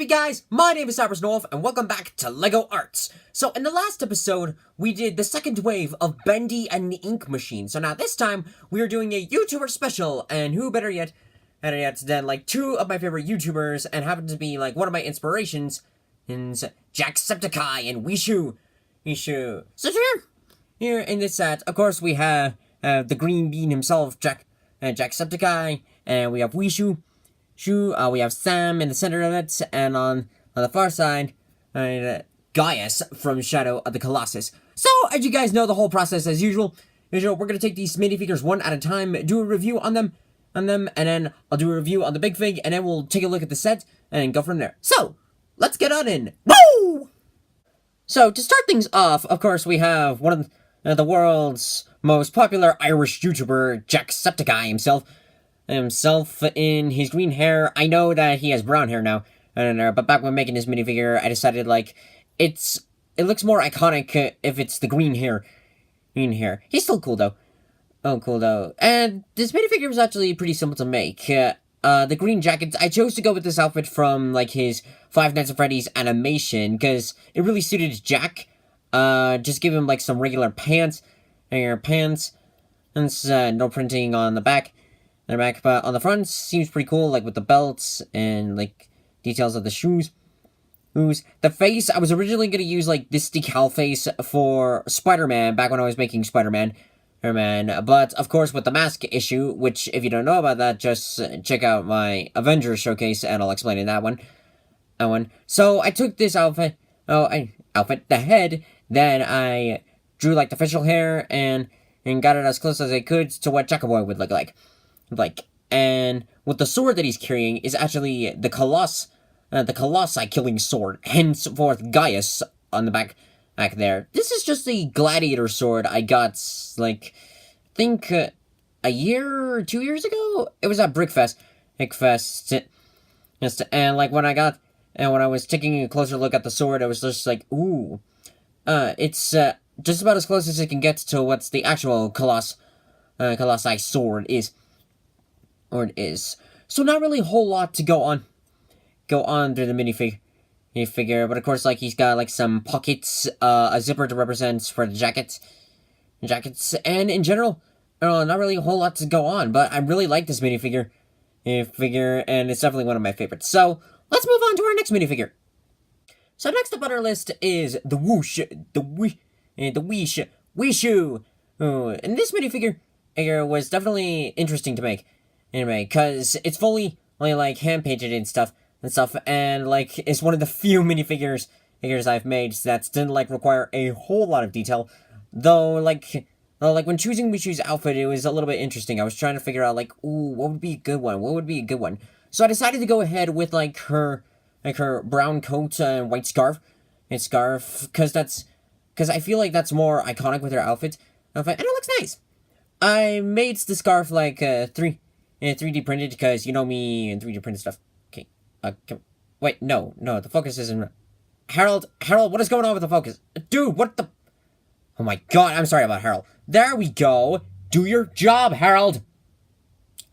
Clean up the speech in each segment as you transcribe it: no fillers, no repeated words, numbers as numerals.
up, you guys? My name is CyberSnowolf, and welcome back to LEGO Arts. So, in the last episode, we did the second wave of Bendy and the Ink Machine. So now this time, we are doing a YouTuber special, and who better yet than, like, two of my favorite YouTubers, and happen to be, like, one of my inspirations, is Jacksepticeye and Wishu. So here in this set, of course, we have the Green Bean himself, Jacksepticeye, and we have Wishu. We have Sam in the center of it, and on the far side, Gaius from Shadow of the Colossus. So, as you guys know, the whole process as usual, we're going to take these minifigures one at a time, do a review on them, and then I'll do a review on the big fig, and then we'll take a look at the set, and go from there. So, let's get on in. Woo! So, to start things off, of course, we have one of the world's most popular Irish YouTuber, Jacksepticeye himself in his green hair. I know that he has brown hair now, but back when making this minifigure, I decided, like, it looks more iconic if it's the green hair. He's still cool, though. And this minifigure was actually pretty simple to make. The green jacket, I chose to go with this outfit from, like, his Five Nights at Freddy's animation, because it really suited Jack. Just give him, like, some regular pants, and no printing on the back. But on the front, seems pretty cool, like with the belts and like details of the shoes. The face, I was originally going to use like this decal face for Spider-Man back when I was making Spider-Man. But of course with the mask issue, which if you don't know about that, just check out my Avengers showcase and I'll explain in that one. So I took this outfit, the head, then I drew like the facial hair and got it as close as I could to what Jackaboy would look like. And with the sword that he's carrying is actually the Colossi killing sword, henceforth Gaius on the back there. This is just a gladiator sword I got, like, I think a year or 2 years ago? It was at Brickfest. And like when I was taking a closer look at the sword, I was just like, ooh. It's just about as close as it can get to what's the actual Colossi sword is. So not really a whole lot to go on through the minifigure, but of course, like, he's got like some pockets, a zipper to represent for the jackets, and in general, not really a whole lot to go on, but I really like this minifigure, and it's definitely one of my favorites. So let's move on to our next minifigure. So next up on our list is the Wishu. And this minifigure was definitely interesting to make. Anyway, because it's fully, like, hand-painted and stuff, and, like, it's one of the few minifigures I've made that didn't, like, require a whole lot of detail, though, like, when choosing Wishu's outfit, it was a little bit interesting. I was trying to figure out, like, ooh, what would be a good one? So I decided to go ahead with, like, her brown coat and white scarf, because I feel like that's more iconic with her outfit, and it looks nice. I made the scarf, like, 3D printed, because you know me and 3D printed stuff. Okay, wait, no, the focus isn't... Harold, what is going on with the focus? Dude, what the... Oh my god, I'm sorry about Harold. There we go. Do your job, Harold.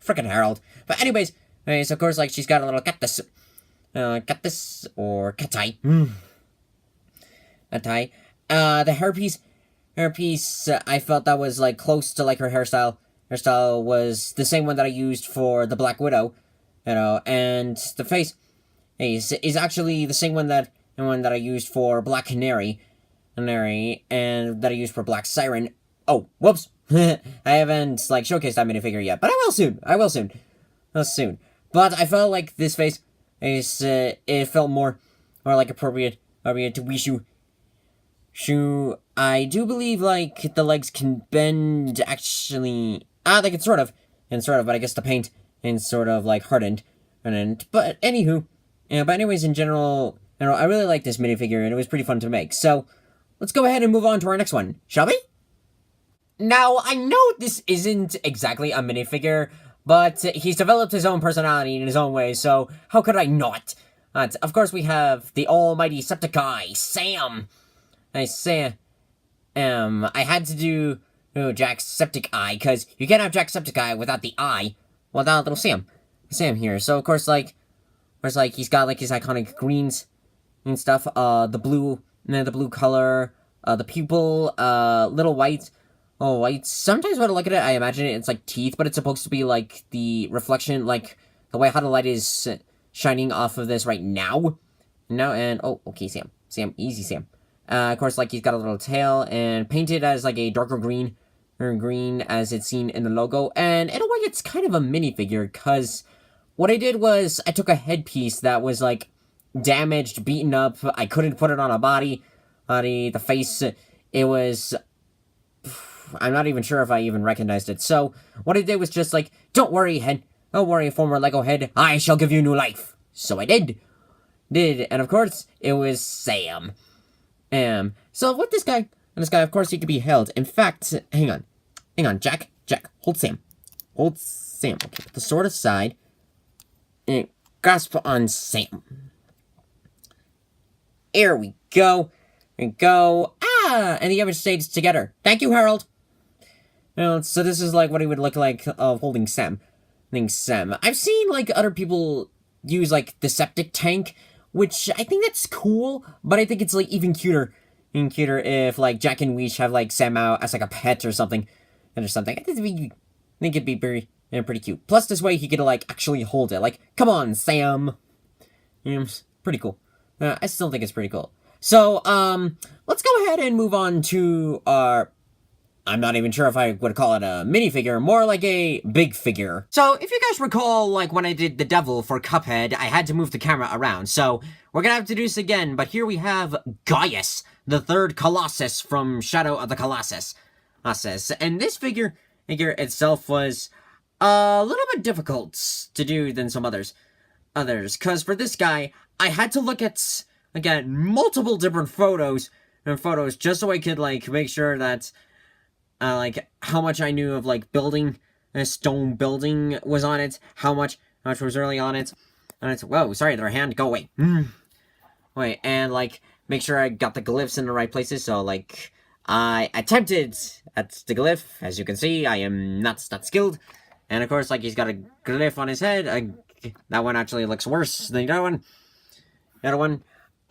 Frickin' Harold. But anyways, so of course, like, she's got a little cactus, or catai. Catai. The hairpiece, I felt that was, like, close to, like, her hairstyle. Hairstyle was the same one that I used for the Black Widow, and the face is actually the same one that I used for Black Canary, and that I used for Black Siren. Oh, whoops! I haven't, like, showcased that minifigure yet, but I will soon. But I felt like this face it felt more like appropriate to Wishu. I do believe, like, the legs can bend, actually. They can sort of, but I guess the paint is sort of, like, hardened. But anywho, but anyways, in general, I really like this minifigure, and it was pretty fun to make. So, let's go ahead and move on to our next one, shall we? Now, I know this isn't exactly a minifigure, but he's developed his own personality in his own way, so how could I not? Of course, we have the almighty Septiceye, Sam. I had to do Jacksepticeye, because you can't have Jacksepticeye without the eye, without little Sam here. So, of course, like, where it's like he's got like his iconic greens and stuff. The blue, the blue color, the pupil, little white. Oh, white. Sometimes when I look at it, I imagine it's like teeth, but it's supposed to be like the reflection, like the way how the light is shining off of this right now. No, and oh, okay, Sam, easy, Sam. Of course, like he's got a little tail and painted as like a darker green, or green as it's seen in the logo. And in a way, it's kind of a minifigure because what I did was I took a headpiece that was like damaged, beaten up. I couldn't put it on a body, the face. It was. I'm not even sure if I even recognized it. So what I did was just like, don't worry, head. Don't worry, former Lego head. I shall give you new life. So I did. And of course, it was Sam. So with this guy, of course, he could be held. In fact, hang on, Jack, hold Sam. Okay, put the sword aside, and grasp on Sam. Here we go. And the image stays together. Thank you, Harold. So this is like what he would look like holding Sam. I've seen like other people use like the septic tank, which I think that's cool, but I think it's like even cuter if like Jack and Weech have like Sam out as like a pet or something. I think it'd be pretty cute. Plus this way he could like actually hold it. Like, come on, Sam. Pretty cool. I still think it's pretty cool. So, let's go ahead and move on to our... I'm not even sure if I would call it a minifigure, more like a big figure. So, if you guys recall, like, when I did the devil for Cuphead, I had to move the camera around, so we're gonna have to do this again, but here we have Gaius, the third Colossus from Shadow of the Colossus. And this figure itself was a little bit difficult to do than some others, because for this guy, I had to look at... Again, multiple different photos just so I could, like, make sure that, like, how much I knew of, like, building, a stone building was on it, how much was really on it, whoa, sorry, their hand, go away, wait, and, like, make sure I got the glyphs in the right places, so, like, I attempted at the glyph, as you can see, I am not skilled, and, of course, like, he's got a glyph on his head, that one actually looks worse than the other one,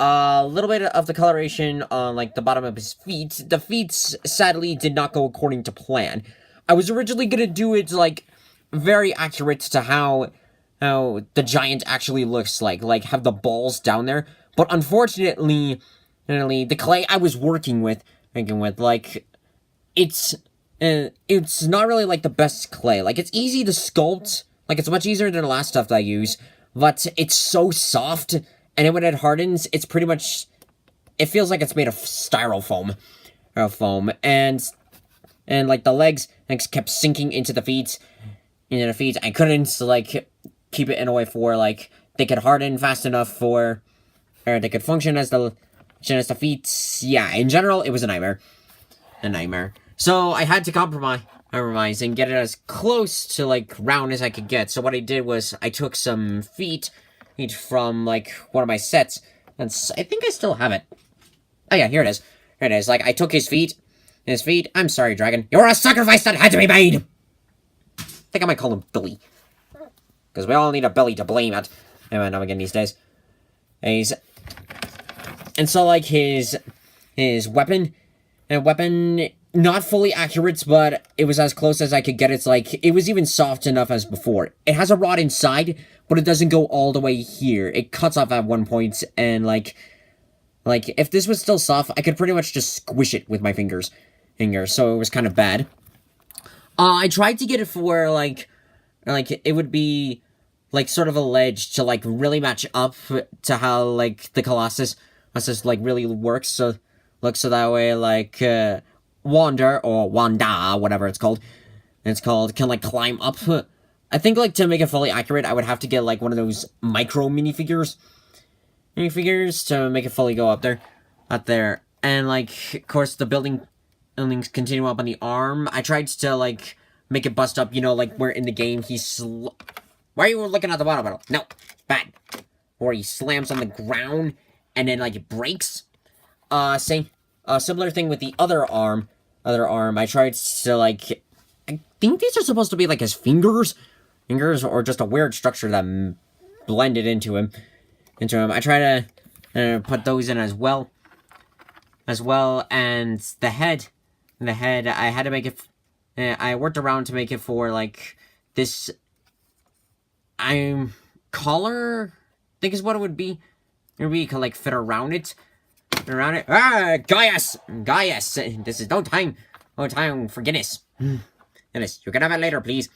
a little bit of the coloration on, like, the bottom of his feet. The feet, sadly, did not go according to plan. I was originally gonna do it, like, very accurate to how the giant actually looks like have the balls down there. But unfortunately, the clay I was working with, like, it's not really, like, the best clay. Like, it's easy to sculpt. Like, it's much easier than the last stuff that I use. But it's so soft... And when it hardens, it's pretty much... It feels like it's made of styrofoam. And like, the legs kept sinking into the feet. I couldn't, like, keep it in a way for, like, they could harden fast enough for... Or they could function as the feet. Yeah, in general, it was a nightmare. So, I had to compromise and get it as close to, like, round as I could get. So, what I did was, I took some feet... from, like, one of my sets, and I think I still have it. Oh yeah, here it is. Like, I took his feet, I'm sorry, Dragon, you're a sacrifice that had to be made! I think I might call him Billy. Because we all need a Billy to blame at every now and again these days. And so, like, his weapon, not fully accurate, but it was as close as I could get. It's like, it was even soft enough as before. It has a rod inside, but it doesn't go all the way here. It cuts off at one point, and like, if this was still soft, I could pretty much just squish it with my fingers, so it was kind of bad. I tried to get it for, like, it would be, like, sort of a ledge to, like, really match up to how, like, the Colossus, like, really works, so that way, like, Wander, or Wanda, whatever it's called, can, like, climb up. I think, like, to make it fully accurate, I would have to get, like, one of those micro minifigures to make it fully go up there. And, like, of course, the buildings continue up on the arm. I tried to, like, make it bust up, like, where in the game why are you looking at the water bottle? No, bad. Or he slams on the ground, and then, like, it breaks. Similar thing with the other arm. I tried to, like, I think these are supposed to be, like, his fingers, or just a weird structure that blended into him. I try to put those in as well. And the head, I had to make it. I worked around to make it for like this. Collar, I think is what it would be. It would be like fit around it. Ah, Gaius! This is no time for Guinness. Guinness, you can have it later, please.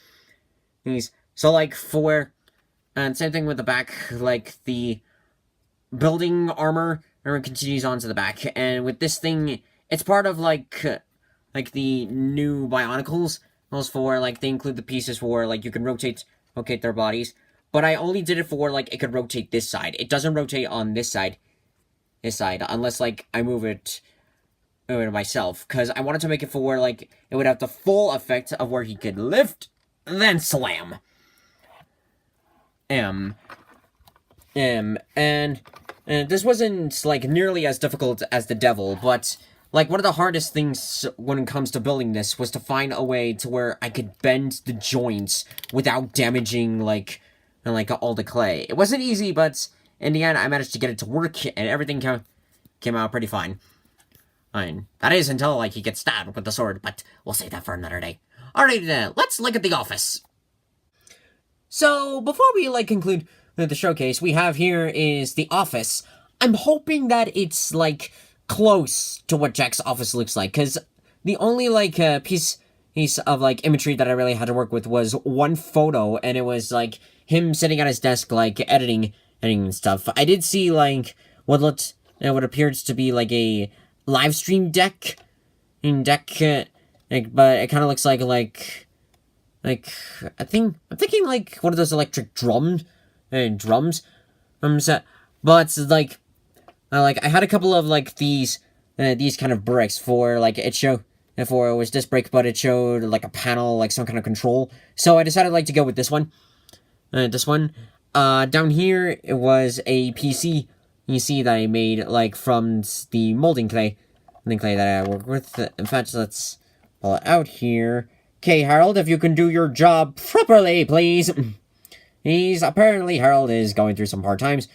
So like and same thing with the back, like the building armor continues on to the back, and with this thing, it's part of like the new Bionicles. Those for like they include the pieces for like you can rotate their bodies. But I only did it for like it could rotate this side. It doesn't rotate on this side, unless like I move it myself, because I wanted to make it for where like it would have the full effect of where he could lift, then slam. And this wasn't like nearly as difficult as the devil, but like one of the hardest things when it comes to building this was to find a way to where I could bend the joints without damaging like all the clay. It wasn't easy, but in the end I managed to get it to work, and everything came out pretty fine. Fine. That is until like he gets stabbed with the sword, but we'll save that for another day. Alright, let's look at the office. So before we like conclude the showcase, we have here is the office. I'm hoping that it's like close to what Jack's office looks like, because the only like piece of like imagery that I really had to work with was one photo, and it was like him sitting at his desk like editing and stuff. I did see like what appears to be like a live stream deck, but it kind of looks like I'm thinking like one of those electric drums. But like I had a couple of like these kind of bricks for like it was this brick, but it showed like a panel, like some kind of control. So I decided like to go with this one. Down here it was a PC. You see that I made like from the molding clay that I work with. In fact, let's pull it out here. Okay, Harold, if you can do your job properly, please. Apparently Harold is going through some hard times.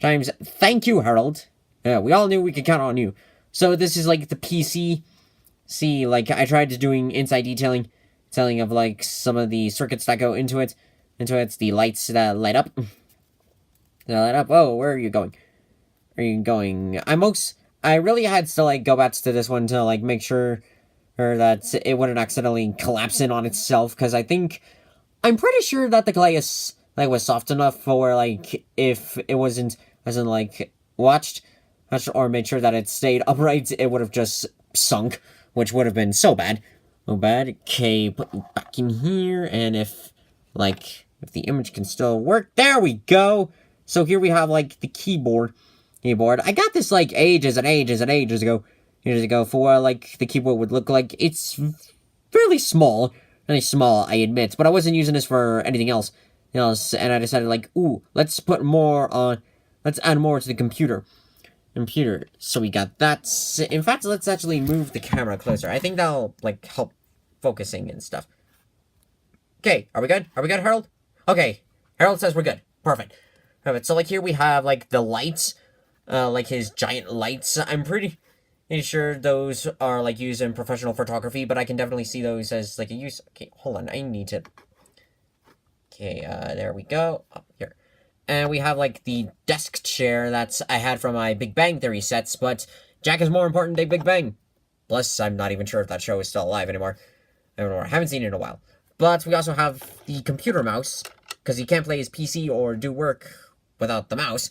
Thank you, Harold. We all knew we could count on you. So this is like the PC. See, like I tried to doing inside detailing of like some of the circuits that go into it. The lights that light up. Oh, where are you going? I really had to like go back to this one to like make sure that it wouldn't accidentally collapse in on itself, because I'm pretty sure that the clay is like was soft enough for like if it wasn't like watched or made sure that it stayed upright, it would have just sunk, which would have been so bad. Okay, put you back in here, and if the image can still work, there we go. So here we have like the keyboard. I got this like ages ago for like the keyboard would look like. It's fairly small, I admit, but I wasn't using this for anything else, and I decided like, ooh, let's add more to the computer. So we got that. In fact, let's actually move the camera closer. I think that'll like help focusing and stuff. Okay, are we good, Harold? Okay, Harold says we're good. Perfect. So like here we have like the lights, like his giant lights. I'm pretty sure those are like used in professional photography, but I can definitely see those as like a use. Okay, hold on, I need to. Okay, there we go. Up here, and we have like the desk chair that I had from my Big Bang Theory sets, but Jack is more important than Big Bang. Plus, I'm not even sure if that show is still alive anymore. I haven't seen it in a while. But we also have the computer mouse, because he can't play his PC or do work without the mouse.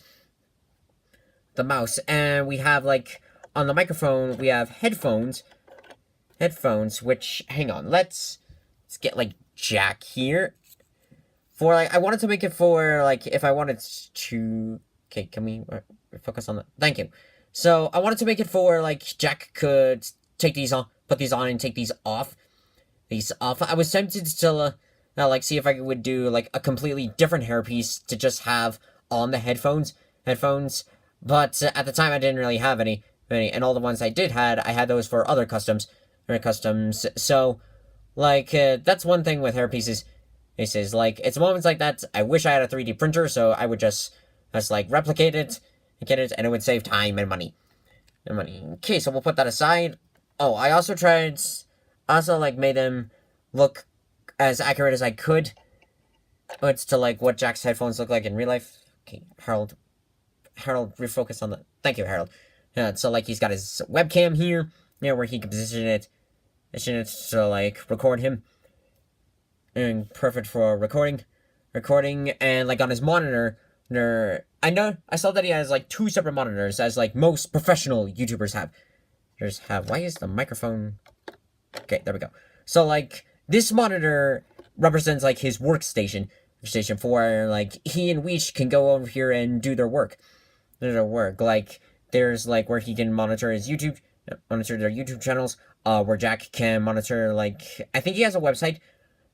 And we have like on the microphone we have headphones, which hang on, let's get like Jack here. For like I wanted to make it for like if I wanted to. Okay, can we focus on that? Thank you. So I wanted to make it for like Jack could take these on, put these on, and take these off. I was tempted to like see if I would do like a completely different hairpiece to just have on the headphones, but at the time I didn't really have any, and all the ones I had those for other customs. So like that's one thing with hairpieces. He says, like, it's moments like that. I wish I had a 3D printer, so I would just like, replicate it, get it, and it would save time and money. Okay, so we'll put that aside. Oh, I also like, made them look as accurate as I could. It's to, like, what Jack's headphones look like in real life. Okay, Harold, refocus on the... Thank you, Harold. So, like, he's got his webcam here, where he can position it to, like, record him. And perfect for recording, and, like, on his monitor, I saw that he has, like, 2 separate monitors, as, like, most professional YouTubers have. Why is the microphone... Okay, there we go. So, like, this monitor represents, like, his workstation for, like, he and Weech can go over here and do their work. Like, there's, like, where he can monitor their YouTube channels, where Jack can monitor, like, I think he has a website.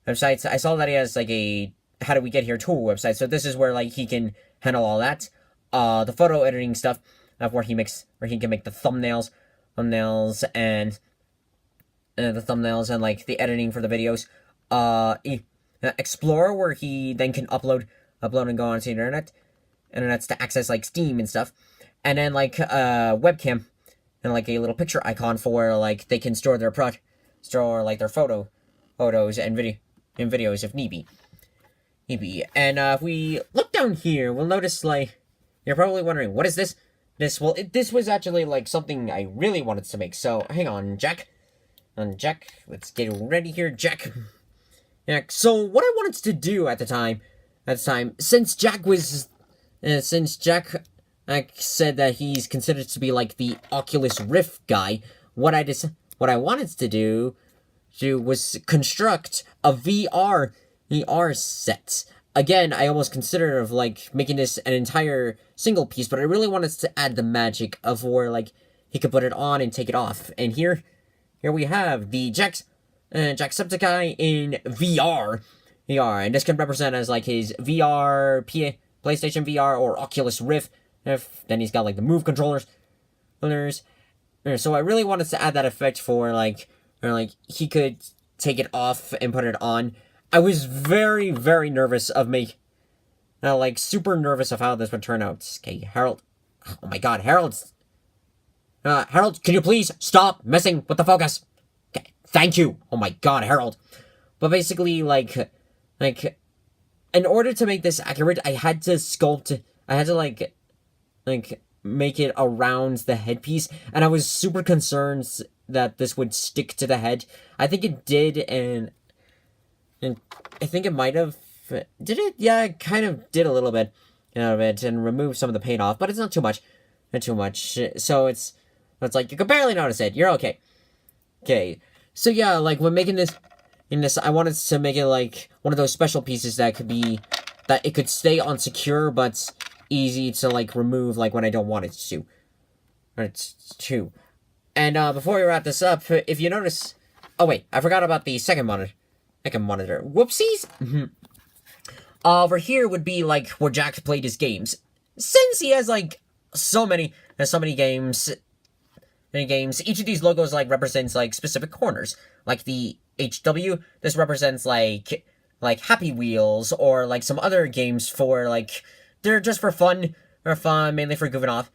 I saw that he has, like, a How Do We Get Here tool website, so this is where, like, he can handle all that. The photo editing stuff, where he can make the thumbnails, and like, the editing for the videos. Explorer, where he then can upload and go onto the internet's to access, like, Steam and stuff. And then, like, webcam, and, like, a little picture icon for, like, they can store their their photos and videos if need be. And if we look down here, we'll notice, like, you're probably wondering, what is this? This was actually, like, something I really wanted to make. So hang on, Jack. Let's get ready here, Jack. Yeah. So what I wanted to do at the time, since Jack said that he's considered to be, like, the Oculus Rift guy, what I wanted to do was construct a VR set. Again, I almost considered of, like, making this an entire single piece, but I really wanted to add the magic of where, like, he could put it on and take it off. And here we have the Jacksepticeye in VR, and this can represent as, like, his PlayStation VR or Oculus Rift. Then he's got, like, the Move controllers. So I really wanted to add that effect for, like, he could take it off and put it on. I was very, very nervous super nervous of how this would turn out. Okay, Harold. Oh my god, Harold, can you please stop messing with the focus? Okay, thank you. Oh my god, Harold. But basically, like, in order to make this accurate, I had to make it around the headpiece, and I was super concerned that this would stick to the head. I think it did, and I think it might have... Did it? Yeah, it kind of did a little bit of it, and removed some of the paint off, but it's not too much. So it's like, you can barely notice it. You're okay. Okay. So yeah, like, when making this, I wanted to make it, like, one of those special pieces that it could stay on secure, but easy to, like, remove, like, when I don't want it to. And before we wrap this up, if you notice... Oh, wait, I forgot about the second monitor. Whoopsies! Over here would be, like, where Jack played his games. Since he has, like, so many games, each of these logos, like, represents, like, specific corners. Like, the HW, this represents, like Happy Wheels, or, like, some other games for, like... They're just for fun, mainly for goofing off,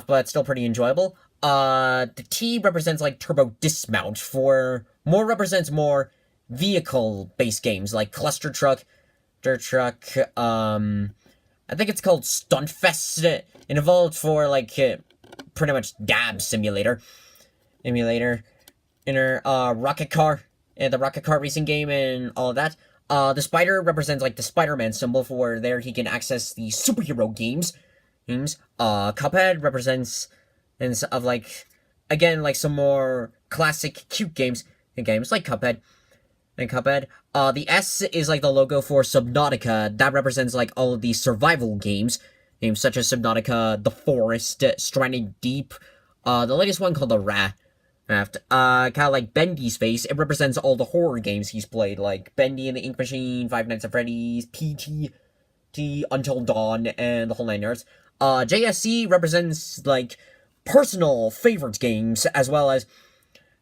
but still pretty enjoyable. The T represents, like, Turbo Dismount, represents more vehicle-based games, like Cluster Truck, Dirt Truck, I think it's called Stuntfest. It evolved for, like, pretty much Dab Simulator, Rocket Car, the Rocket Car racing game, and all of that. The spider represents, like, the Spider-Man symbol, for where there he can access the superhero games. Cuphead represents, like, again, like, some more classic, cute games like Cuphead. The S is, like, the logo for Subnautica. That represents, like, all of the survival games such as Subnautica, The Forest, Stranding Deep. The latest one called The Raft. Kind of like Bendy's face. It represents all the horror games he's played, like Bendy and the Ink Machine, Five Nights at Freddy's, PT, Until Dawn, and the whole 9 yards. JSC represents, like, personal favorite games, as well as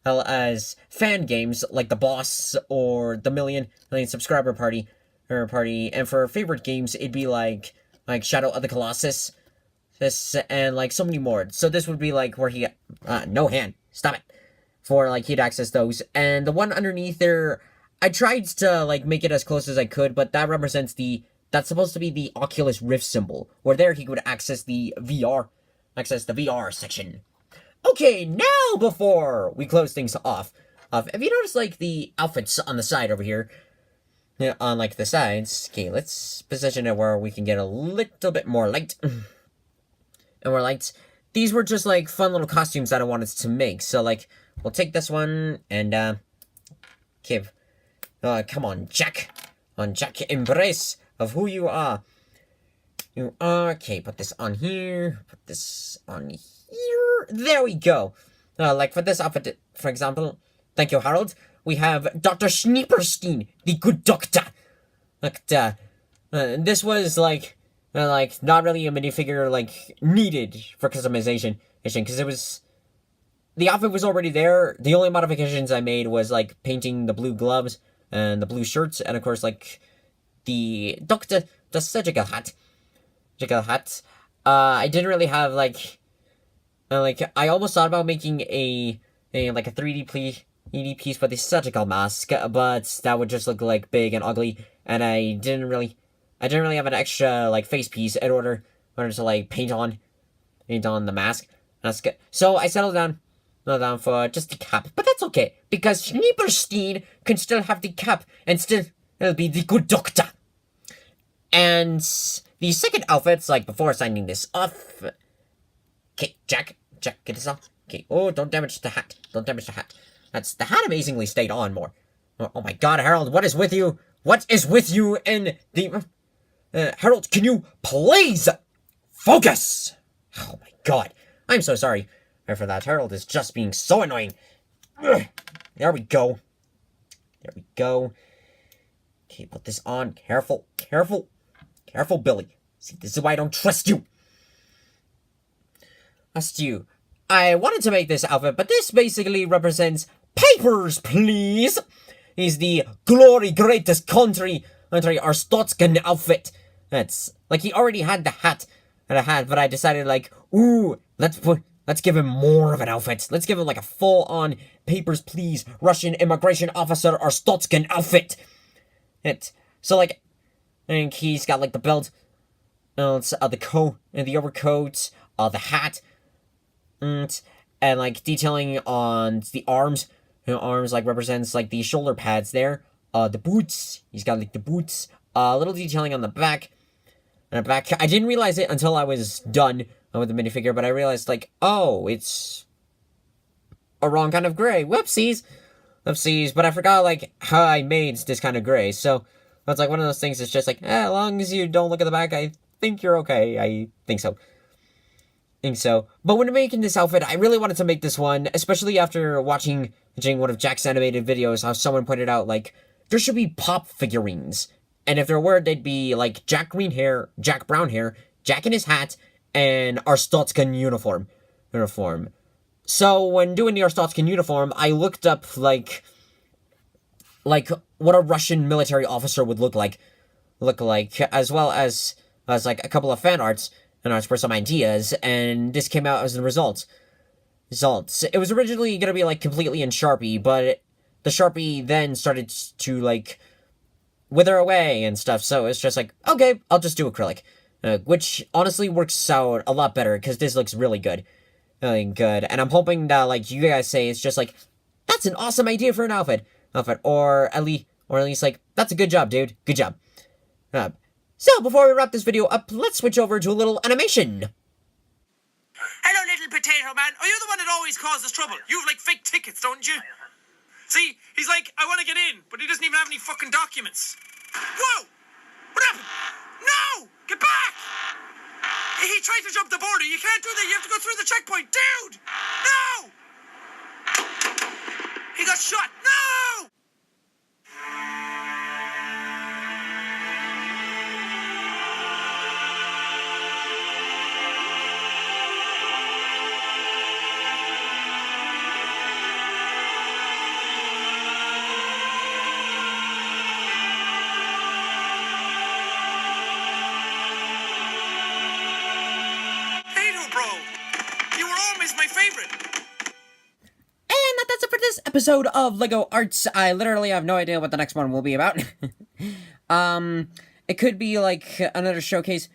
well as fan games like The Boss or the Million Subscriber Party, and for favorite games, it'd be like Shadow of the Colossus, this and like so many more. So this would be like where he no hand, stop it, for like he'd access those, and the one underneath there, I tried to like make it as close as I could, but that represents that's supposed to be the Oculus Rift symbol, where there he could access the VR section. Okay, now before we close things off, have you noticed like the outfits on the side over here? Yeah, on like the sides. Okay, let's position it where we can get a little bit more light. And we're like, these were just like fun little costumes that I wanted to make. So like, we'll take this one and okay, come on, Jack, embrace of who you are. You are okay. Put this on here. Put this on here. There we go. Like for this outfit, for example. Thank you, Harold. We have Dr. Schnieperstein, the good doctor. Like, this was like not really a minifigure like needed for customization, because it was the outfit was already there. The only modifications I made was like painting the blue gloves and the blue shirts, and of course like the surgical hat. I didn't really have like I almost thought about making a 3D piece for the surgical mask, but that would just look like big and ugly, and I didn't really have an extra like face piece in order to like paint on the mask. So I settled down for just the cap, but that's okay because Schnieperstein can still have the cap and still he'll be the good doctor. And the second outfit's like before signing this off. Okay, Jack, get this off. Okay, oh, don't damage the hat. That's the hat amazingly stayed on more. Oh my God, Harold, what is with you? What is with you in the... Harold, can you please focus? Oh my God, I'm so sorry for that. Harold is just being so annoying. Ugh. There we go. Okay, put this on. Careful, Billy. See, this is why I don't trust you. I wanted to make this outfit, but this basically represents Papers, Please. He's the glory greatest country Arstotzkan outfit. That's like he already had the hat but I decided like, ooh, let's give him more of an outfit. Let's give him like a full-on Papers, Please Russian immigration officer Arstotzkan outfit. So like, I think he's got like the belt, the coat and the overcoat, the hat, and like detailing on the arms. Arms like represents like the shoulder pads there. The boots. He's got like the boots. A little detailing on the back. I didn't realize it until I was done with the minifigure, but I realized like, oh, it's a wrong kind of gray. Whoopsies. But I forgot like how I made this kind of gray. So it's like one of those things that's just like, as long as you don't look at the back, I think you're okay. I think so. But when making this outfit, I really wanted to make this one, especially after watching one of Jack's animated videos, how someone pointed out, like, there should be pop figurines. And if there were, they'd be, like, Jack green hair, Jack brown hair, Jack in his hat, and Arstotzkan uniform. So when doing the Arstotzkan uniform, I looked up, like what a Russian military officer would look like, as well as like, a couple of fan arts for some ideas, and this came out as the results. It was originally gonna be like completely in Sharpie, but the Sharpie then started to like wither away and stuff, so it's just like, okay, I'll just do acrylic, which honestly works out a lot better because this looks really good. And I'm hoping that like you guys say it's just like, that's an awesome idea for an outfit, or at least like, that's a good job, dude, good job. So, before we wrap this video up, let's switch over to a little animation. Hello, little potato man. Are you the one that always causes trouble? You have, like, fake tickets, don't you? See, he's like, I want to get in, but he doesn't even have any fucking documents. Whoa! What happened? No! Get back! He tried to jump the border. You can't do that. You have to go through the checkpoint. Dude! No! He got shot. No! pro. You were always my favorite. And that does it for this episode of LEGO Arts. I literally have no idea what the next one will be about. It could be like another showcase,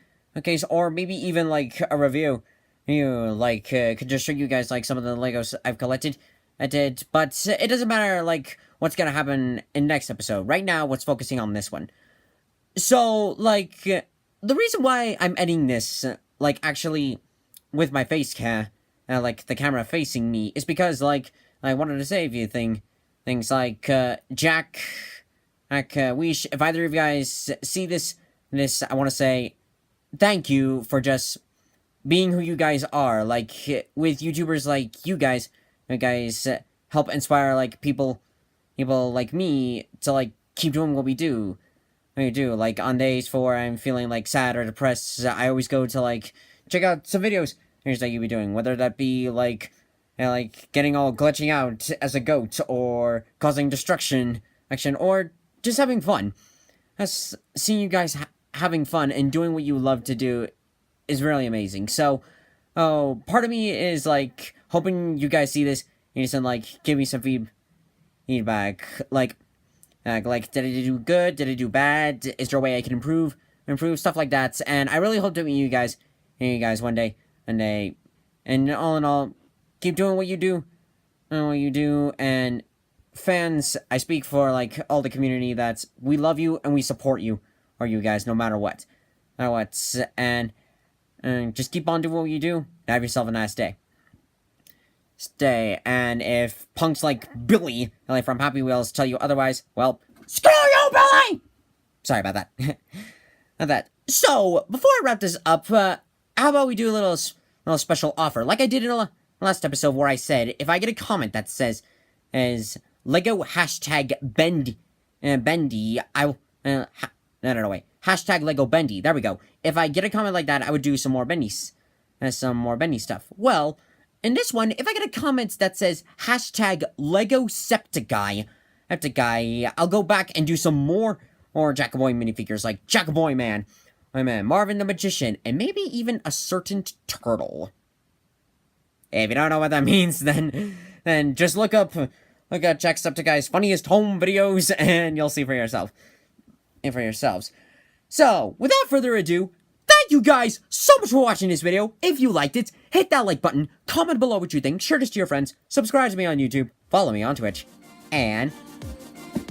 or maybe even like a review. Could just show you guys like some of the Legos I've collected. I did, but it doesn't matter like what's gonna happen in next episode. Right now, what's focusing on this one. So like the reason why I'm editing this actually with my face cam, like the camera facing me, is because like I wanted to say a few things like Jack, if either of you guys see this, I want to say thank you for just being who you guys are. Like with YouTubers like you guys help inspire like people like me to like keep doing what we do. Like on days where I'm feeling like sad or depressed, I always go to like check out some videos here's that you be doing, whether that be like getting all glitching out as a goat, or causing destruction action, or just having fun. That's seeing you guys having fun and doing what you love to do is really amazing. So, part of me is like hoping you guys see this and just like give me some feedback, like did I do good? Did I do bad? Is there a way I can improve stuff like that? And I really hope to meet you guys one day, and all in all, keep doing what you do, and fans, I speak for like all the community that we love you and we support you, or you guys, no matter what, and just keep on doing what you do. Have yourself a nice day. And if punks like Billy from Happy Wheels tell you otherwise, well, screw you, Billy! Sorry about that. Not that. So, before I wrap this up, how about we do a little special offer, like I did in the last episode, where I said if I get a comment that says Lego #Bendy, I will hashtag Lego Bendy. There we go. If I get a comment like that, I would do some more Bendy stuff. Well, in this one, if I get a comment that says #Lego Septaguy, I'll go back and do some more Jackaboy minifigures like Jackaboy Man, Marvin the Magician, and maybe even a certain turtle. If you don't know what that means, then just look up Jacksepticeye's funniest home videos, and you'll see for yourselves. So, without further ado, thank you guys so much for watching this video. If you liked it, hit that like button, comment below what you think, share this to your friends, subscribe to me on YouTube, follow me on Twitch, and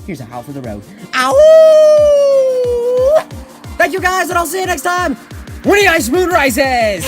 here's a howl for the road. Ow! Thank you guys, and I'll see you next time when the ice moon rises!